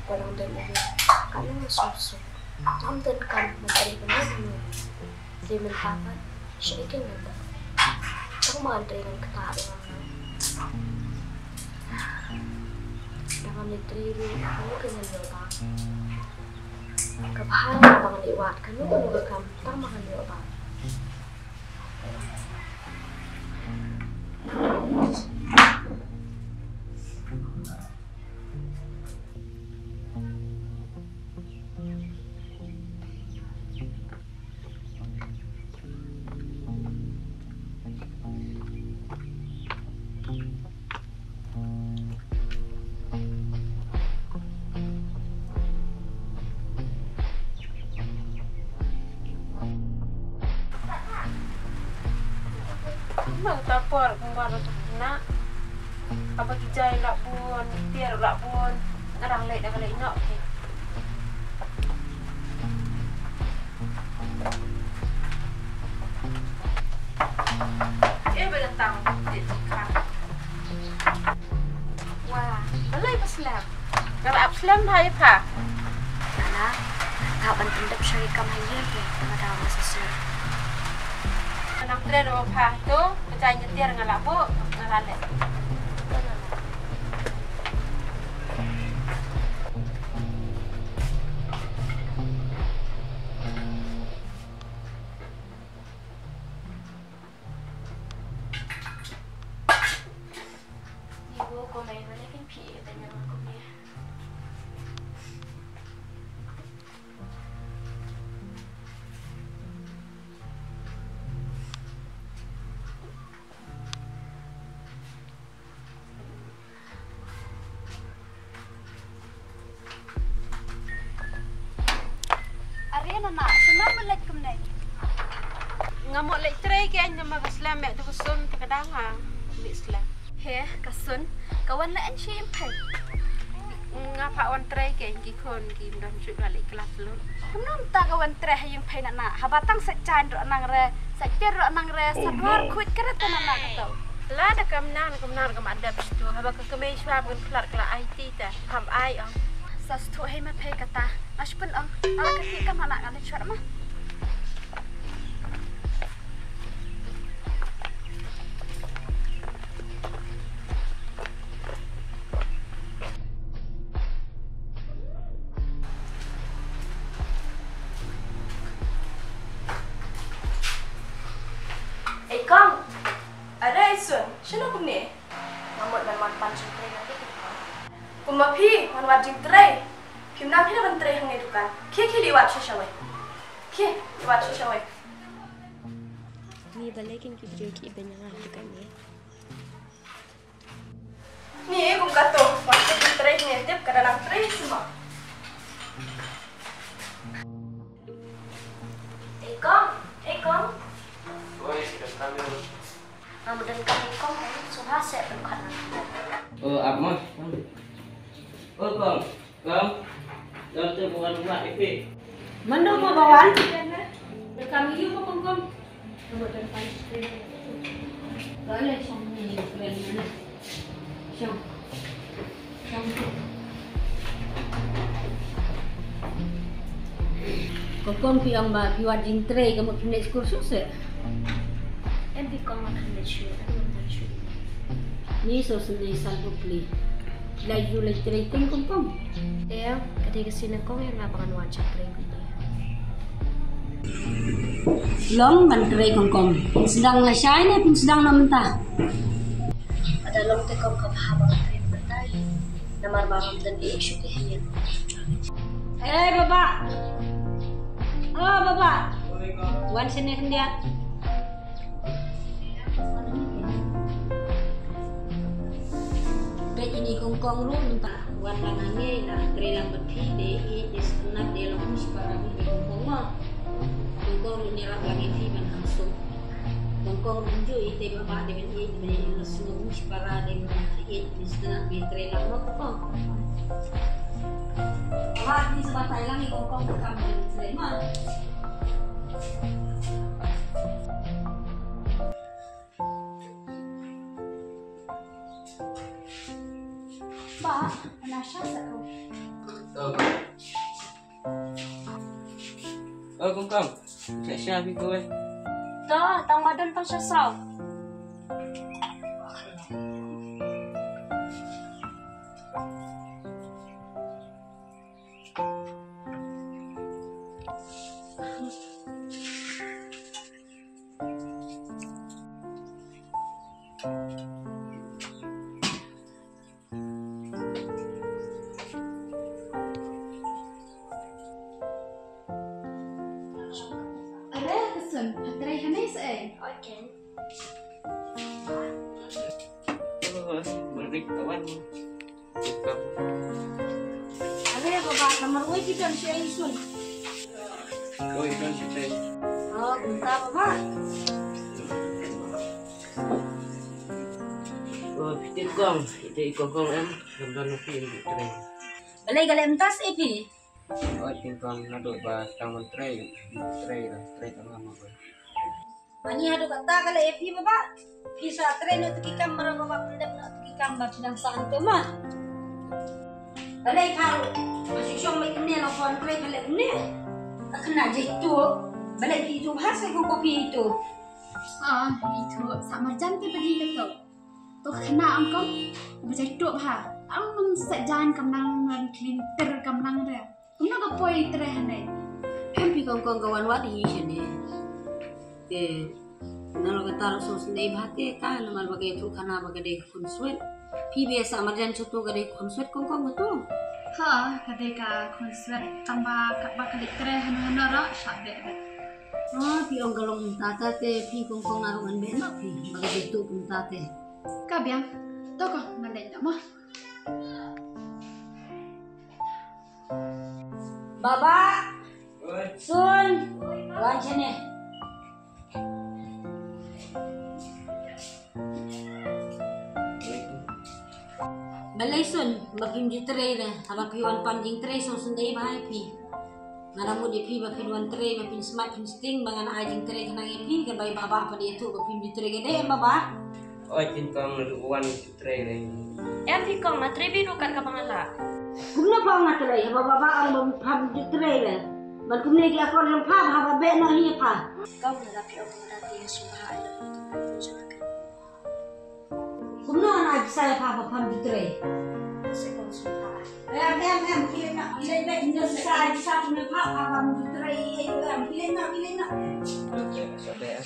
parang dali kami masuso. Tundan kan matari ka na mo. Di man papat, siya ikin na. Kang maantay ng katao nga. Naman nitrilo, ano ka nga ba? Kabahan na bang liwat ka, no ka kamtang mga ba? Magtapor kung baru na apa kijay lakbon tiar lakbon narang lay dagalay no bedatang dito ka wah balay pa slam garap slam hay pa Nana, kapan tindap siya ikamahiyag eh, madawa sa sir. anak tren o pa to kacay nyetir ngalabo ngalalet ibu ko na yun na kin piye tanya ko niya Ariana na, assalamualaikum nay. ngamuk lek tray kaya nya magaslam mek tu kusum tekadanga di islam He, kasun, kawan la an shim pai. ngapa on tray kaya gikon gimdonjuk balik kelas lu Kunam ta kawan tre hayung pai na na, habatang sa chan ro nang re, sa ter ro nang re, sa dor kuit keret na na kato. la da kamnan kam ada bistu haba ka kemei shwa bun klar kala IT ta kam ai ang Sa stu hay ma pai kata, aspun ang, ala kati kam anak ngale chwar ma. Kang, Ada isun, sino kumni? ngamot naman pansin tray nanti kita. Kumapi, manwat jing tray. Pimna pina ban tray hang edukan. Ki liwat shawai. Ki liwat shawai. Ni balikin video ki iba niya nga dukan niya. Ni kum kato, waktu jing tray ni tip kada nang tray semua. Kang. Oi, kami. Dan kami kong suha saya bukan. Apa mas? Kang. Dalam tu bukan rumah IP. mando mo bawan kami yu mo kong Ngamot dan pansin tray. Boleh siyang ni friend na. Siyang. Kokon piang ba piwat jing tray kamu pindah sekolah sukses. Ebi kong makan siya. Ano man siya? Ni so sini salbu pli. Laju lagi tray ting kong. Ketika sini kong yang ngapakan wajah tray ko niya. Long man tray kong. Sedang na siya ni pun sedang na mentah. Padalong te kong kapahabang tray matay. Namarbarang dan i-issue kahiyan. Baba. Oh baba. Wan sini kendiat. Baik ini kongkong lu entah wan lanange na trelang bethi de i isnat de long musparang de kongkong ma. Kongkong lu nira langi fi man hangsung. Kongkong runju ite baba de ben i de lesung muspara de i isnat de trelang ma kongkong. Wah, di sebatai lang kongkong bekam dan Sleman. Ba, ana sha sa ko. Kong. Saya habis gue. Dah, tang madan pang sasau. Are kesun, hatrai hanai sai. Okay. Balik kawan. Cakap. Are baba nomor oi kita siya isun. Oi, kan kita. Oh, bentar baba. Fikir kong. Kita ikut kong em. Gambar nanti ini tren. Balai gale entas epi. Tingkong naduk ba tang menteri. Tren tengah apa. Ani hadu kata gale epi baba. Kisah tren itu kita merang baba pendem nak kita bersidang saan tu mah. Balai kau masih syom mai kene lo fon tren gale kene. Kena jitu. Balai itu bahasa kong kopi itu. Itu sama jantai pergi ke tu. Tu kena angkau macam tu ha. Ang sejan kamnang klinter kamnang dia. Kena ke poi tere hanai. Empi kong kawan wadi sini. Nalo kata sos nei bahate kan namal bagai tu kana bagai dek konsuet. Pi biasa marjan cutu gade konsuet kong tu. Kadai ka konsuet tambah kak kali tere hanai ra sabe. Pi ong galong tata te pi kong narungan bena pi bagai tu pun tate. Ka biang. Tu ko malai tak mah. Baba, Sun, wan sini. Balai Sun, bakim jutere dah. Abang piwan panjing tre so sendai bahai pi. Ngaramu di pi bakim wan tre bakim smart pin sting bangan ajing tre kena pi ke bayi baba apa dia tu bakim jutere gede baba. Tingkong naduk wan tren. Empi kong na trebi nukat ka pangala. Kumna pa nga tulay, baba ang pab jutere dah. Ban kumna ki akor yang pab haba be na hi pa. Kau narapi ako marati yung subahay na ito sa akin. Kumna na saya pab pab jutere. Kasi kung subahay. Em pilih nak hindi sa kumna pab haba jutere. Pilih nak. Sampai